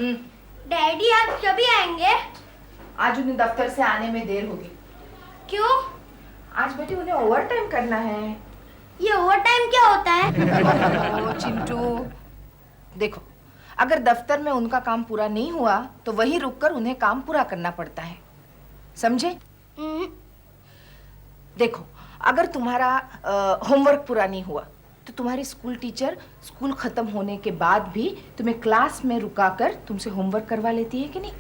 Daddy आज कभी आएंगे? आज उन्हें दफ्तर से आने में देर होगी। क्यों? आज बेटी उन्हें ओवर टाइम करना है। ये ओवर टाइम क्या होता है? ओ चिंटू, देखो अगर दफ्तर में उनका काम पूरा नहीं हुआ तो वहीं रुककर उन्हें काम पूरा करना पड़ता है, समझे? देखो अगर तुम्हारा होमवर्क पूरा नहीं हुआ तो तुम्हारी स्कूल टीचर स्कूल खत्म होने के बाद भी तुम्हें क्लास में रुकाकर तुमसे होमवर्क करवा लेती है कि नहीं?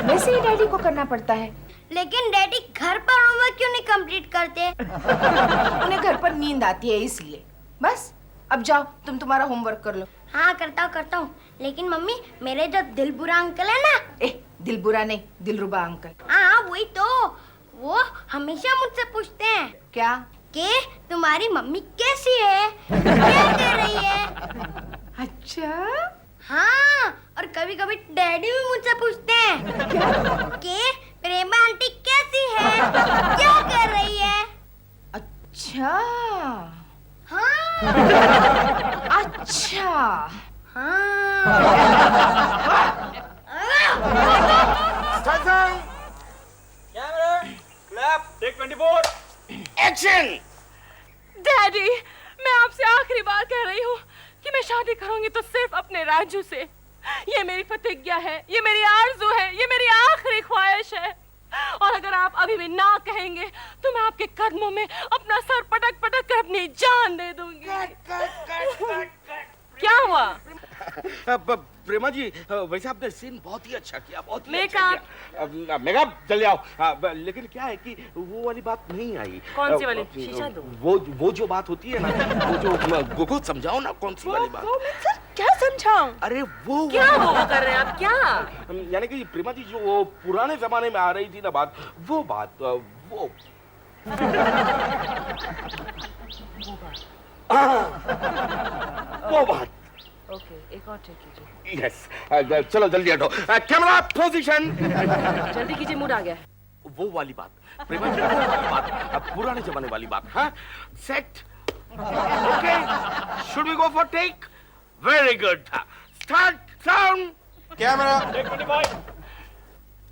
वैसे ही डैडी को करना पड़ता है। लेकिन डैडी घर पर होमवर्क क्यों नहीं कंप्लीट करते? उन्हें घर पर नींद आती है इसलिए। बस अब जाओ तुम तुम्हारा होमवर्क कर लो। हाँ करता हूँ। लेकिन मम्मी मेरे जो दिलबुरा अंकल है ना, दिलबुरा नहीं दिलरुबा अंकल। हाँ वही तो, वो हमेशा मुझसे पूछते हैं क्या कि तुम्हारी मम्मी कैसी है, क्या कर रही है। अच्छा हाँ, और कभी कभी डैडी भी मुझसे पूछते हैं कि प्रेमा आंटी कैसी है, क्या कर रही है। अच्छा हाँ अच्छा camera clap take 24 action. Daddy, मैं आपसे आखिरी बार कह रही हूँ कि मैं शादी करूंगी तो सिर्फ अपने राजू से। ये मेरी प्रतिज्ञा है, ये मेरी आरज़ू है, ये मेरी आखिरी ख्वाहिश है। और अगर आप अभी भी ना कहेंगे तो मैं आपके कदमों में अपना सर पटक पटक कर अपनी जान दे दूंगी। क्या हुआ? प्रेमा जी, वैसे आपने सीन बहुत ही अच्छा किया, बहुत ही मेकअप अच्छा किया। मेकअप जल्दी आओ। लेकिन क्या है कि वो वाली बात नहीं आई। कौन सी वाली? शीशा दो। वो जो बात होती है ना, वो जो गोगो समझाओ ना, कौन सी वाली बात? वो मैं सर क्या समझाऊं? अरे वो क्या वो कर रहे हैं आप? क्या यानी कि प्रेमा जी जो वो पुराने जमाने में आ रही थी ना बात, वो बात। ओके, एक और चेक कीजिए। यस, चलो जल्दी हटो। Camera position. जल्दी कीजिए, मूड आ गया है। वो वाली बात प्रेमा जी, वो वाली बात, पुराने जमाने वाली बात। हाँ, set okay, should we go for take? Very good. Start sound camera take 25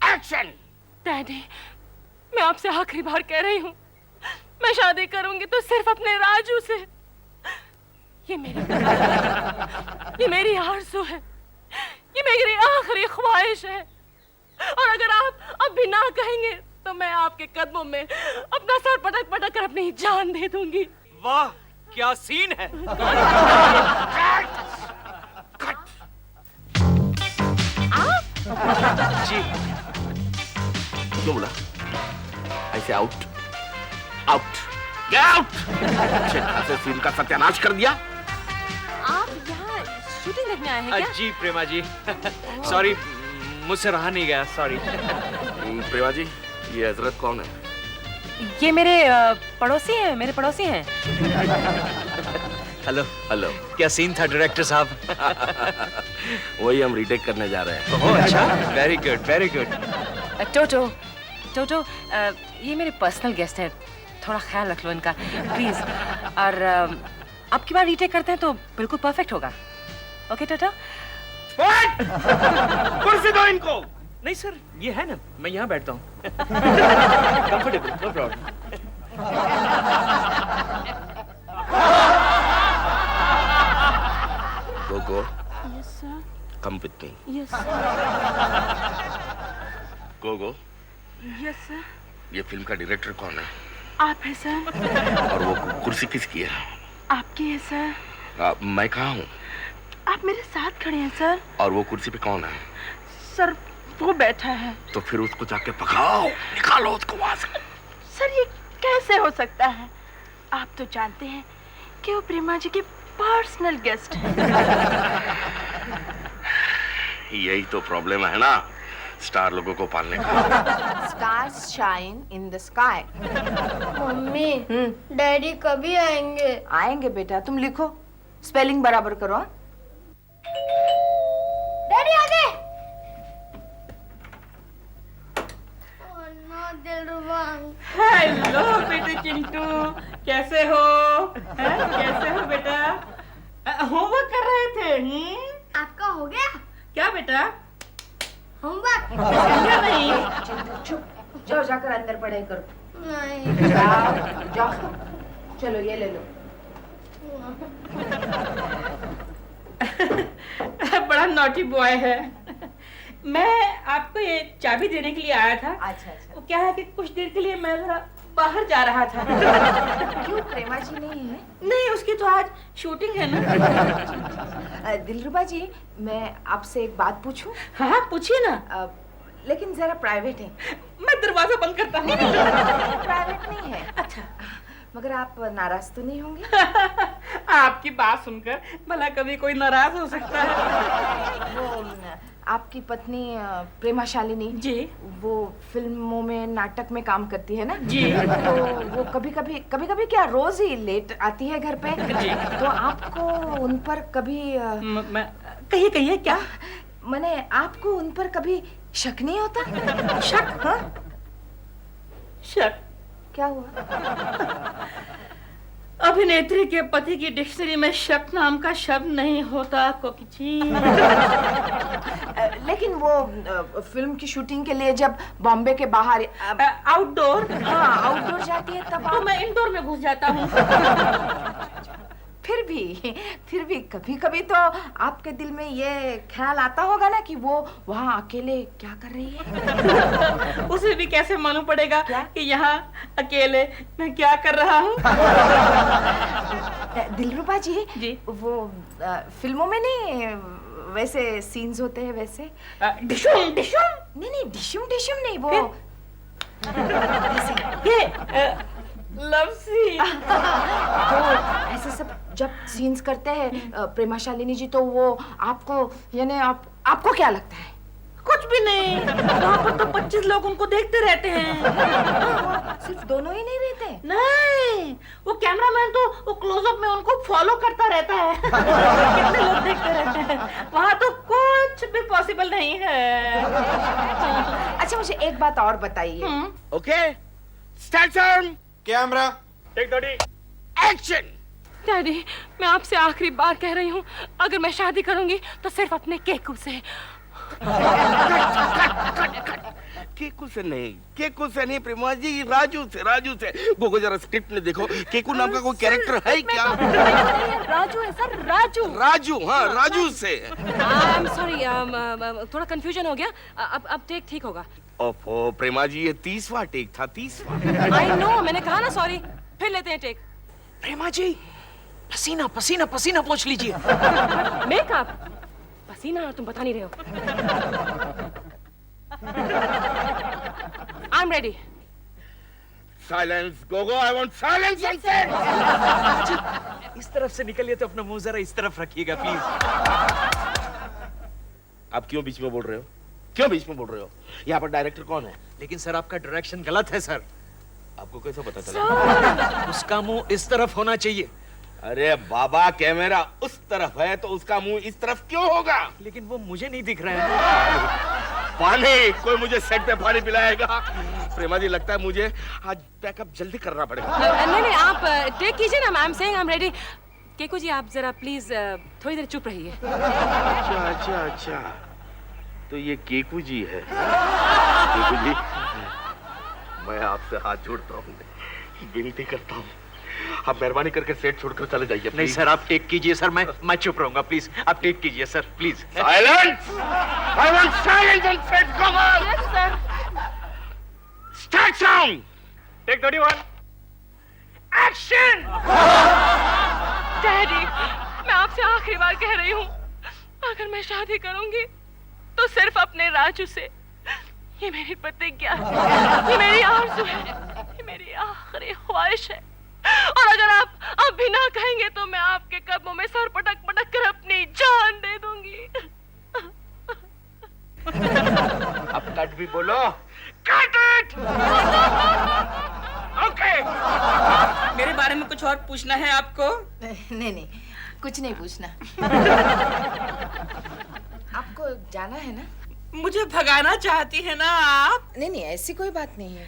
action. Daddy, मैं आपसे आखिरी बार कह रही हूँ, मैं शादी करूंगी तो सिर्फ अपने राजू से। ये मेरी आरज़ू है, ये मेरी आखिरी ख्वाहिश है। और अगर आप अब भी ना कहेंगे तो मैं आपके कदमों में अपना सर पटक पटक कर अपनी जान दे दूंगी। वाह क्या सीन है। जी क्यों बोला ऐसे? Out out get out. अच्छे सीन का सत्यानाश कर दिया। आप यहाँ शूटिंग देखने आए हैं क्या? जी प्रेमा जी, सॉरी मुझसे रहा नहीं गया, सॉरी। प्रेमा जी, ये हजरत कौन है? ये मेरे पड़ोसी हैं, मेरे पड़ोसी हैं। Hello hello. क्या सीन था डायरेक्टर साहब? वही हम रीटेक करने जा रहे हैं। ओह अच्छा, वेरी गुड वेरी गुड। टोटो, ये मेरे पर्सनल गेस्ट हैं, थोड़ा ख्याल रख लो इनका प्लीज। और अब की बार रीटेक करते हैं तो बिल्कुल परफेक्ट होगा। ओके टोटो? कुर्सी दो इनको। नहीं सर, ये है ना, मैं यहाँ बैठता हूँ। Comfortable, no problem. Gogo, yes sir. Come with me. Yes Gogo, yes sir. ये फिल्म का डायरेक्टर कौन है? आप है सर। और वो कुर्सी किसकी है? आपकी है सर। मैं कहाँ हूँ? आप मेरे साथ खड़े हैं सर। और वो कुर्सी पे कौन है? सर वो बैठा है। तो फिर उसको जाके पकाओ, निकालो उसको वहां से। सर ये कैसे हो सकता है? आप तो जानते हैं कि वो प्रेमा जी की पर्सनल गेस्ट हैं। यही तो प्रॉब्लम है ना स्टार लोगों को पालने का। Stars shine in the sky. Mummy daddy कभी आएंगे? आएंगे बेटा, तुम लिखो, स्पेलिंग बराबर करो। हाँ? डैडी आ गए। दिलरुबा। हेलो बेटे चिंटू, कैसे हो? कैसे हो बेटा? होमवर्क कर रहे थे? आपका हो गया? क्या बेटा? होमवर्क नहीं। चिंटू चुप, जाओ जाकर अंदर पढ़ाई करो। नहीं। जाओ जाओ, चलो ये ले लो। बड़ा नॉटी बॉय है। मैं आपको ये चाबी देने के लिए आया था। अच्छा अच्छा। वो क्या है कि कुछ देर के लिए मैं जरा बाहर जा रहा था। क्यों, प्रेमा जी नहीं है? नहीं, उसकी तो आज शूटिंग है ना। दिलरुबा जी, मैं आपसे एक बात पूछूं? हाँ, पूछिए ना। लेकिन जरा प्राइवेट है। मैं दरवाजा बंद करता हूँ। प्राइवेट नहीं है। अच्छा। मगर आप नाराज तो नहीं होंगे? आपकी बात सुनकर भला कभी कोई नाराज हो सकता है? वो आपकी पत्नी प्रेमा शालिनी जी, वो फिल्मों में, नाटक में काम करती है ना जी। तो वो कभी कभी क्या रोज ही लेट आती है घर पे। जी। तो आपको उन पर कभी कहिए कहिए क्या? मैंने आपको उन पर कभी शक नहीं होता? शक? हाँ, शक? क्या हुआ? अभिनेत्री के पति की डिक्शनरी में शक नाम का शब्द नहीं होता कोकिची। लेकिन वो फिल्म की शूटिंग के लिए जब बॉम्बे के बाहर आउटडोर? हाँ, आउटडोर जाती है तब तो मैं इंडोर में घुस जाता हूँ। फिर भी कभी कभी तो आपके दिल में ये ख्याल आता होगा ना कि वो वहाँ अकेले क्या कर रही है? उसे भी कैसे मालूम पड़ेगा क्या? कि यहाँ अकेले मैं क्या कर रहा हूँ? दिलरुबा जी, जी। वो फिल्मों में नहीं वैसे सीन्स होते हैं वैसे? डिशुम डिशुम? नहीं, डिशुम डिशुम नहीं, वो ये लव सीन। तो ऐसे सब जब सीन्स करते हैं प्रेमा शालिनी जी, तो वो आपको यानी आपको क्या लगता है? कुछ भी नहीं, वहाँ पर तो 25 लोग उनको देखते रहते हैं। सिर्फ दोनों ही नहीं रहते? नहीं, वो कैमरामैन तो वो क्लोजअप में उनको फॉलो करता रहता है। कितने लोग देखते रहते हैं, वहाँ तो कुछ भी पॉसिबल नहीं है। अच्छा, मुझे एक बात और बताइए। Okay, start time, camera, take daddy. Action. Daddy, मैं आपसे आखिरी बार कह रही हूँ, अगर मैं शादी करूंगी तो सिर्फ अपने केकू से। केकू से नहीं प्रेमा जी, राजू से। वो जरा स्क्रिप्ट में देखो, केकू नाम का कोई कैरेक्टर है क्या? राजू है सर, राजू। हाँ, राजू से। I'm sorry, थोड़ा कंफ्यूजन हो गया। अब टेक ठीक होगा। ओफो प्रेमा जी, ये 30वां टेक था, 30वां। I know, मैंने कहा ना सॉरी। फिर लेते हैं टेक। प्रेमा जी, पसीना पोंछ लीजिए। मेकअप? पसीना तुम बता नहीं रहे हो। I'm ready. Silence, go, I want silence on set. इस तरफ से निकलिए तो अपना मुंह जरा इस तरफ रखिएगा प्लीज। आप क्यों बीच में बोल रहे हो? यहाँ पर डायरेक्टर कौन है? लेकिन सर, आपका डायरेक्शन गलत है सर। आपको कैसे पता चला? उसका मुंह इस तरफ होना चाहिए। अरे बाबा, कैमरा उस तरफ है तो उसका मुंह इस तरफ क्यों होगा? लेकिन वो मुझे नहीं दिख रहा है। पानी, कोई मुझे सेट पे पानी पिलाएगा? प्रेमा जी, लगता है मुझे आज बैकअप जल्दी करना पड़ेगा। नहीं, आप टेक कीजिए ना। I'm saying I'm ready. Keku जी, आप जरा प्लीज थोड़ी देर चुप रहिए। अच्छा, तो ये केकू जी है। केकू जी, मैं आपसे हाथ जोड़ता हूँ, विनती करता हूँ, आप मेहरबानी करके सेट छोड़कर चले जाइए। नहीं सर, आप टेक कीजिए सर, मैं चुप रहूंगा। प्लीज आप टेक कीजिए sir, please. Silence, I want silence on set, come on. Yes sir. Start sound, take 31। Action. Daddy, मैं आपसे आखिरी बार कह रही हूँ, अगर मैं शादी करूंगी तो सिर्फ अपने राजू से। ये मेरी प्रतिज्ञा है, ये मेरी आरज़ू है, ये मेरी आखिरी ख्वाहिश है। और अगर आप अब भी ना कहेंगे तो मैं आपके कदमों में सर पटक कर अपनी जान दे दूंगी। अब कट भी बोलो, कट इट। ओके। मेरे बारे में कुछ और पूछना है आपको? नहीं, कुछ नहीं पूछना। आपको जाना है ना? मुझे भगाना चाहती है ना आप? नहीं, ऐसी कोई बात नहीं है।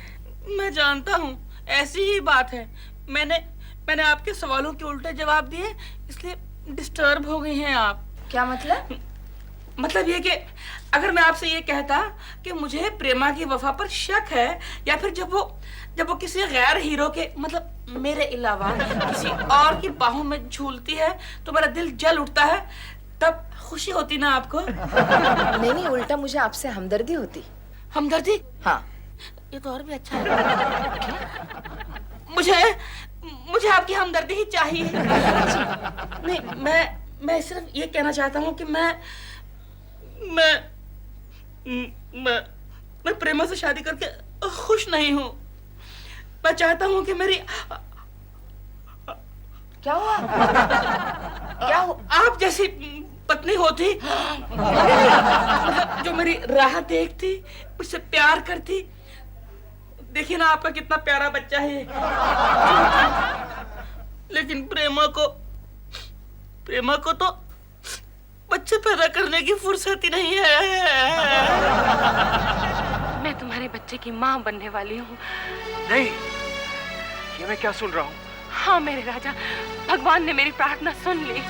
मैं जानता हूँ, ऐसी ही बात है। मैंने आपके सवालों के उल्टे जवाब दिए, इसलिए डिस्टर्ब हो गई हैं आप। क्या मतलब? मतलब ये कि अगर मैं आपसे ये कहता कि मुझे प्रेमा की वफा पर शक है, या फिर जब वो किसी गैर हीरो के मतलब मेरे अलावा किसी और की बाहों में झूलती है तो मेरा दिल जल उठता है, तब खुशी होती ना आपको? नहीं नहीं, उल्टा मुझे आपसे हमदर्दी होती। हमदर्दी? हाँ। ये तो और भी अच्छा है। मुझे आपकी हमदर्दी ही चाहिए। नहीं, मैं सिर्फ ये कहना चाहता हूँ कि मैं प्रेमा से शादी करके खुश नहीं हूँ। मैं चाहता हूँ कि मेरी क्या हुआ? क्या हो? आप जैसी पत्नी होती, मतलब जो मेरी राह देखती, मुझसे प्यार करती। देखिए ना आपका कितना प्यारा बच्चा है। लेकिन प्रेमा को तो बच्चे पैदा करने की फुर्सत ही नहीं है। मैं तुम्हारे बच्चे की माँ बनने वाली हूँ। नहीं, ये मैं क्या सुन रहा हूँ? हाँ मेरे राजा, भगवान ने मेरी प्रार्थना सुन ली।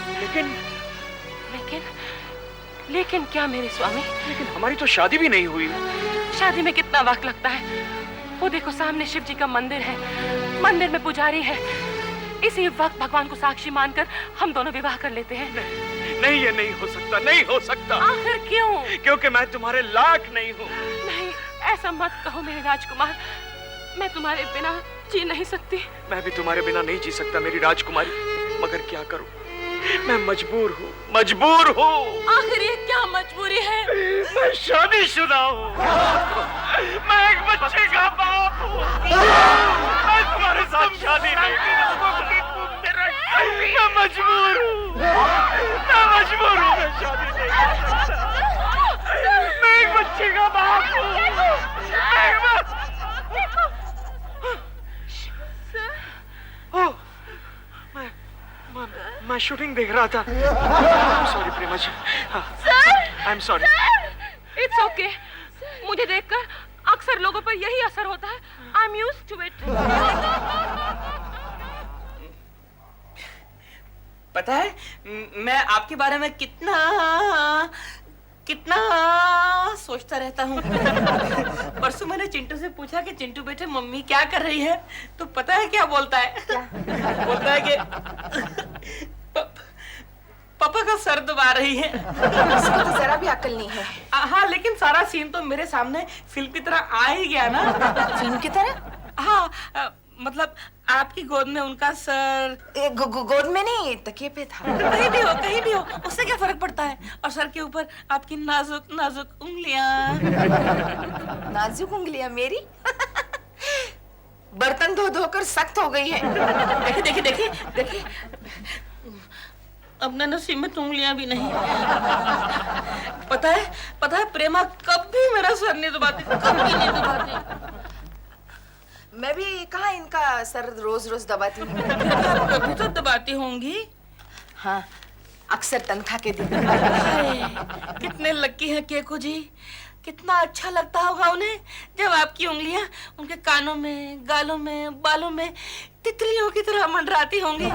लेकिन क्या मेरे स्वामी? लेकिन हमारी तो शादी भी नहीं हुई। शादी में कितना वक्त लगता है? वो देखो सामने शिव जी का मंदिर है, मंदिर में पुजारी है। इसी वक्त भगवान को साक्षी मानकर हम दोनों विवाह कर लेते हैं। नहीं, ये नहीं हो सकता, नहीं हो सकता। आखिर क्यों? क्योंकि मैं तुम्हारे लायक नहीं हूँ। नहीं, ऐसा मत कहो मेरे राजकुमार, मैं तुम्हारे बिना जी नहीं सकती। मैं भी तुम्हारे बिना नहीं जी सकता मेरी राजकुमारी, मगर क्या करूं? मैं मजबूर हूँ। आखिर ये क्या मजबूरी है? मैं शादीशुदा हूँ। मैं एक बच्चे का बाप हूँ। मैं तुम्हारे साथ शादी नहीं करूँगा। मैं मजबूर हूँ। मैं शादी नहीं कर सकता। मैं एक बच्चे का बाप हूँ। मैं शूटिंग देख रहा था। Sorry Prema ji. I am sorry. It's okay. मुझे देखकर अक्सर लोगों पर यही असर होता है। I am used to it. पता है मैं आपके बारे में कितना सोचता रहता हूँ। परसों मैंने चिंटू से पूछा कि चिंटू बेटे मम्मी क्या कर रही है, तो पता है क्या बोलता है? बोलता है कि पापा का सर दबा रही है। इसको तो जरा भी अकल नहीं है। हाँ, लेकिन सारा सीन तो मेरे सामने फिल्म की तरह आ ही गया ना। फिल्म की तरह? हाँ, मतलब आपकी गोद में उनका सर। गोद में नहीं, तकिए पे था। कहीं भी हो, उससे क्या फर्क पड़ता है? और सर के ऊपर आपकी नाजुक उंगलियां। नाजुक उंगलियां मेरी? बर्तन धोकर सख्त हो गई है। देखिए अपने नसीब में तो उंगलियां भी नहीं। पता है प्रेमा कभी मेरा सर नहीं दबाती, कभी नहीं दबाती। मैं भी कहाँ इनका सर रोज दबाती हूँ। कभी तो दबाती होंगी। हाँ, अक्सर तनख्वाह के दिन। कितने लकी हैं केको जी। कितना अच्छा लगता होगा उन्हें जब आपकी उंगलियां उनके कानों में, गालों में, बालों में तितलियों की तरह मंडराती होंगी।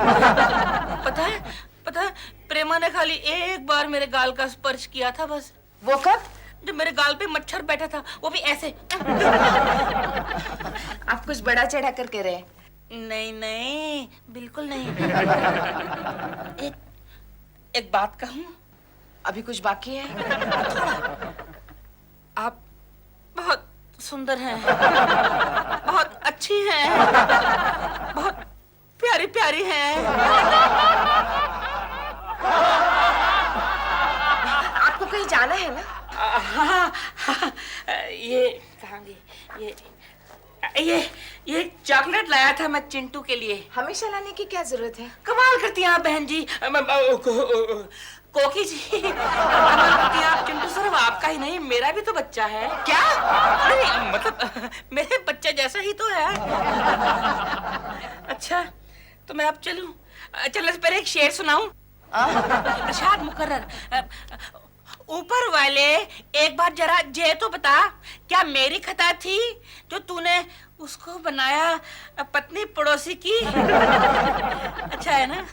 पता है प्रेमा ने खाली एक बार मेरे गाल का स्पर्श किया था बस। वो कब? जब मेरे गाल पे मच्छर बैठा था, वो भी ऐसे। आप कुछ बड़ा चढ़ा कर कह रहे? नहीं, बिल्कुल नहीं। एक बात कहूं? अभी कुछ बाकी है? आप बहुत सुंदर हैं, बहुत अच्छी हैं, बहुत प्यारी हैं। आपको कहीं जाना है ना? हाँ, ये कहाँ गई? ये चॉकलेट लाया था मैं चिंटू के लिए। हमेशा लाने की क्या जरूरत है? कमाल करती हैं आप बहन जी। कोकी जी, कमाल करती हैं आप। चिंटू सिर्फ आपका ही नहीं, मेरा भी तो बच्चा है। क्या? नहीं, मतलब मेरे बच्चे जैसा ही तो है। अच्छा, तो मैं अब चलूं? चलने से पहले एक शेर सुनाऊं? इरशाद मुकर्रर। ऊपर वाले एक बार जरा ये तो बता, क्या मेरी खता थी जो तूने उसको बनाया पत्नी पड़ोसी की? अच्छा है ना?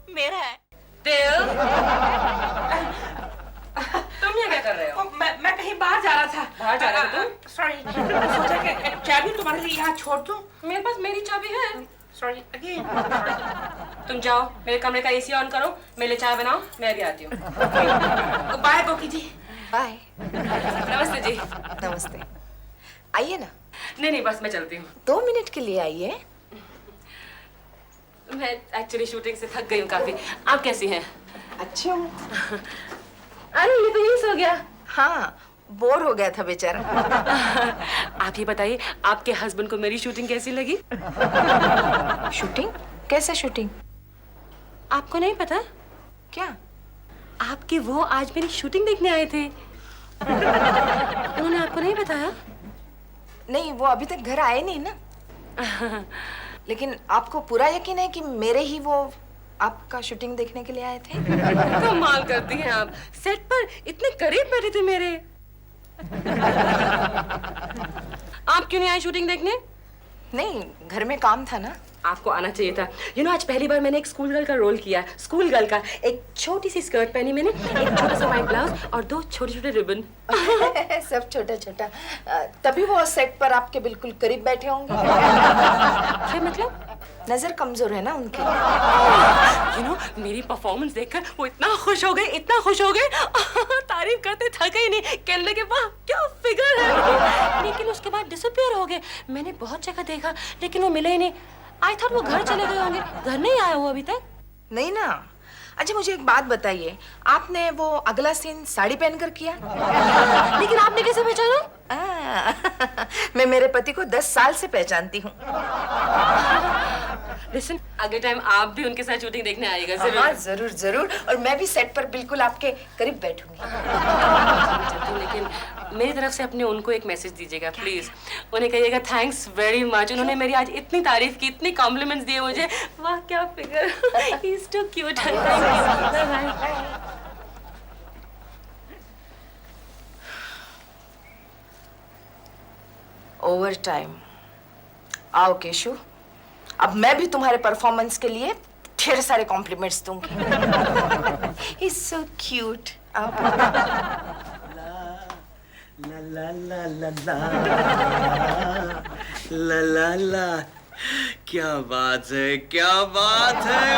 मेरा है दिल। तुम कहीं बाहर जा रहा था। बाहर जा रहा था तुम? सॉरी, सोचा कि चाबी तुम्हारे लिए यहाँ छोड़ दूं। मेरे पास मेरी चाबी है। Sorry again. तुम जाओ मेरे कमरे का एसी ऑन करो, मेरे लिए चाय बनाओ, मैं भी आती हूँ। बाय कोकी जी। बाय। नमस्ते जी। नमस्ते। आइए ना, नहीं बस मैं चलती हूँ। 2 मिनट के लिए आइए। मैं एक्चुअली शूटिंग से थक गई हूँ काफी। आप कैसी हैं? अच्छे हूँ। अरे ये तो यही सो गया। हाँ, बोर हो गया था बेचारा। आप ये बताइए आपके हस्बैंड को मेरी शूटिंग कैसी लगी? शूटिंग? कैसे शूटिंग? आपको नहीं पता? क्या? आपके वो आज मेरी शूटिंग देखने आए थे। उन्होंने आपको नहीं बताया? नहीं, वो अभी तक घर आए नहीं ना। लेकिन आपको पूरा यकीन है कि मेरे ही वो आपका शूटिंग देखने के लिए आए थे? कमाल करती हैं आप। सेट पर इतने करीब बैठे थे मेरे। आप क्यों नहीं आए शूटिंग देखने? नहीं, घर में काम था ना। आपको आना चाहिए था। आज पहली बार मैंने एक स्कूल गर्ल का रोल किया। स्कूल गर्ल का। एक छोटी सी स्कर्ट पहनी मैंने, एक छोटा सा व्हाइट ब्लाउज और 2 छोटे-छोटे रिबन। सब छोटा-छोटा। तभी वो सेट पर आपके बिल्कुल करीब बैठे होंगे। क्या मतलब? नजर कमजोर है ना उनकी। मेरी परफॉर्मेंस देखकर वो इतना खुश हो गए, इतना खुश हो गए। तारीफ करते थके ही नहीं। कहने लगे वाह क्या फिगर है। लेकिन उसके बाद डिसअपीयर हो गए। मैंने बहुत जगह देखा लेकिन वो मिले ही नहीं। आई थॉट वो घर चले गए होंगे। घर नहीं आया वो अभी तक? नहीं ना। अच्छा मुझे एक बात बताइए, आपने वो अगला सीन साड़ी पहनकर किया? लेकिन आपने कैसे पहचाना? मैं मेरे पति को 10 साल से पहचानती हूँ। लिसन, अगले टाइम आप भी उनके साथ शूटिंग देखने आइएगा जरूर। हाँ जरूर जरूर। और मैं भी सेट पर बिल्कुल आपके करीब बैठूंगी। लेकिन मेरी तरफ से अपने उनको एक मैसेज दीजिएगा प्लीज। उन्हें कहिएगा थैंक्स वेरी मच। उन्होंने मेरी आज इतनी तारीफ की, इतने कॉम्प्लीमेंट्स दिए मुझे। वाह क्या figure. He is too cute. Thank you. Bye bye. Over time. आओ केशु, अब मैं भी तुम्हारे परफॉर्मेंस के लिए ढेर सारे कॉम्प्लीमेंट्स दूंगी। He's so cute. ला ला ला ला ला ला ला। क्या बात है, क्या बात है।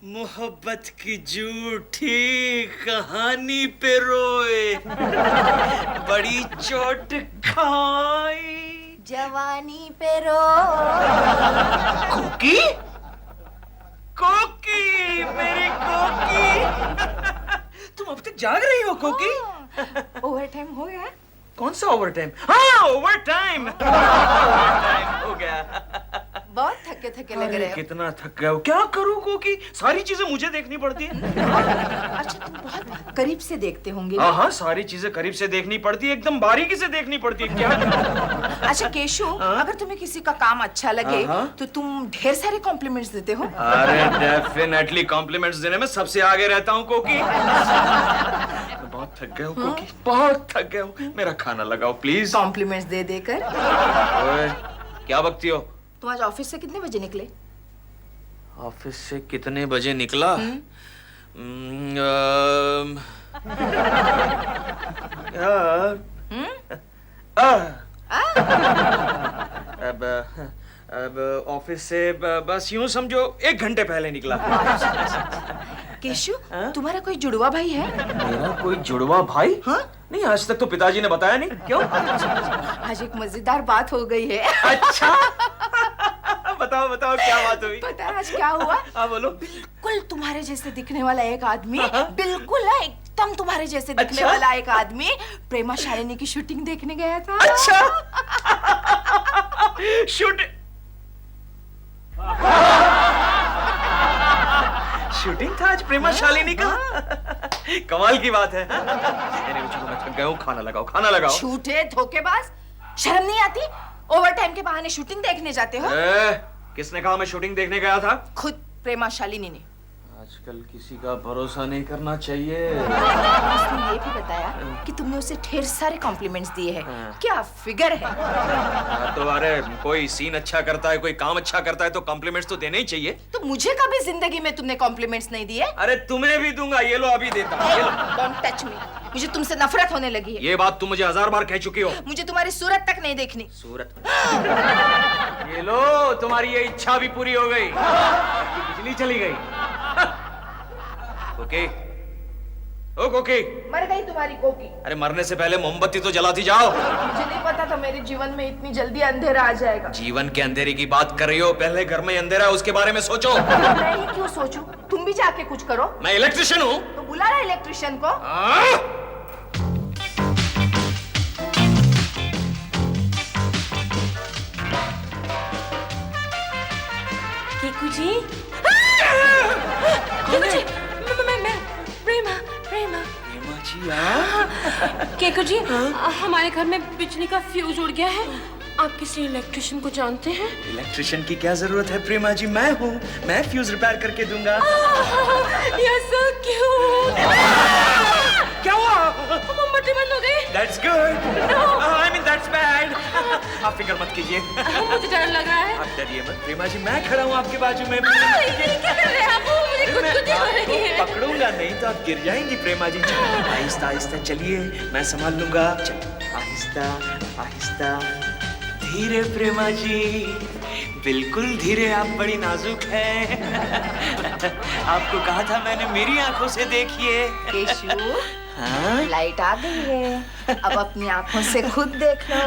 मोहब्बत की झूठी कहानी पे रोए, बड़ी चोट खाई जवानी पे रो। कोकी, कोकी, मेरी कोकी। तुम अब तक जाग रही हो कोकी? ओवर टाइम हो गया? कौन सा ओवर टाइम? हाँ ओवर टाइम। हो गया। बहुत थके थके लग रहे हो। कितना थक गया हो। क्या करूं कोकी, सारी चीजें मुझे देखनी पड़ती है। अच्छा तुम बहुत करीब से देखते होंगे। हाँ सारी चीजें करीब से देखनी पड़ती है, एकदम बारीकी से देखनी पड़ती है। क्या अच्छा केशु, अगर तुम्हें किसी का काम अच्छा लगे तो तुम ढेर सारे कॉम्प्लीमेंट्स देते हो? अरे डेफिनेटली कॉम्प्लीमेंट्स देने में सबसे आगे रहता हूँ कोकी। बहुत थक गया हूँ कोकी, बहुत थक गया हूँ। मेरा खाना लगाओ प्लीज। कॉम्प्लीमेंट्स दे देकर। क्या बकती हो? तुम आज ऑफिस से कितने बजे निकले? ऑफिस से कितने बजे निकला? अब ऑफिस से बस यूं समझो 1 घंटे पहले निकला। केशु, तुम्हारा कोई जुड़वा भाई है? मेरा कोई जुड़वा भाई? हाँ? नहीं आज तक तो पिताजी ने बताया नहीं। क्यों? आज एक मजेदार बात हो गई है। अच्छा बताओ बताओ क्या बात हुई? पता है आज क्या हुआ? हाँ बोलो। बिल्कुल तुम्हारे जैसे दिखने वाला एक आदमी, बिल्कुल ना एकदम तुम्हारे जैसे दिखने अच्छा? वाला एक आदमी प्रेमा शालिनी की शूटिंग देखने गया था। अच्छा शूटिंग था आज प्रेमा शालिनी का? कमाल की बात है। चलो मैं थक गया हूँ, खाना लगाओ, खाना लगाओ। झूठे धोखेबाज, शर्म नहीं आती? ओवर टाइम के बहाने शूटिंग देखने जाते हो? किसने कहा मैं शूटिंग देखने गया था? खुद प्रेमा शालिनी ने। आजकल किसी का भरोसा नहीं करना चाहिए। उसने ये भी बताया कि तुमने उसे ढेर सारे कॉम्प्लीमेंट्स दिए हैं। क्या फिगर है। तो अरे कोई सीन अच्छा करता है, कोई काम अच्छा करता है तो कॉम्प्लीमेंट्स तो देने ही चाहिए। तो मुझे कभी जिंदगी में तुमने कॉम्प्लीमेंट्स नहीं दिए। अरे तुम्हें भी दूंगा, ये लो अभी देता हूँ, ये लो। डोंट टच मी, मुझे तुमसे नफरत होने लगी है। ये बात तुम मुझे 1000 बार कह चुकी हो। मुझे तुम्हारी सूरत तक नहीं देखनी। सूरत ये लो, तुम्हारी ये इच्छा भी पूरी हो गई, आपकी बिजली चली गई। ओके ओ कोकी, मर गई तुम्हारी कोकी। अरे मरने से पहले मोमबत्ती तो जलाती जाओ। मुझे नहीं पता था मेरे जीवन में इतनी जल्दी अंधेरा आ जाएगा। जीवन के अंधेरे की बात कर रही हो, पहले घर में अंधेरा है उसके बारे में सोचो। मैं ही क्यों सोचूं? तुम भी जाके कुछ करो। मैं इलेक्ट्रिशियन हूँ। तो बुला रहा इलेक्ट्रिशियन को। केकू जी, केकू जी, मैं प्रेमा प्रेमा। केकू जी, हमारे घर में बिजली का फ्यूज उड़ गया है। आप किसी इलेक्ट्रिशियन को जानते हैं? इलेक्ट्रिशियन की क्या जरूरत है प्रेमा जी, मैं हूँ, मैं फ्यूज रिपेयर करके दूंगा। You're so cute। क्या हुआ? मोमबत्ती बंद हो गई। That's good। I mean that's bad। आप फिक्र मत कीजिए। मुझे डर लग रहा है। आप डरिए मत प्रेमा जी, मैं खड़ा हूँ आपके बाजू में। ये क्या कर रहे हैं आप? मुझे खुद हो रही है। पकड़ूंगा नहीं तो आप गिर जाएंगी प्रेमा जी। आहिस्ता आहिस्ता चलिए, मैं संभाल लूंगा। आहिस्ता आहिस्ता, धीरे प्रेमा जी, बिल्कुल धीरे, आप बड़ी नाजुक हैं। आपको कहा था मैंने, मेरी आंखों से देखिए। केशु, हाँ? लाइट आ गई है, अब अपनी आंखों से खुद देख लो।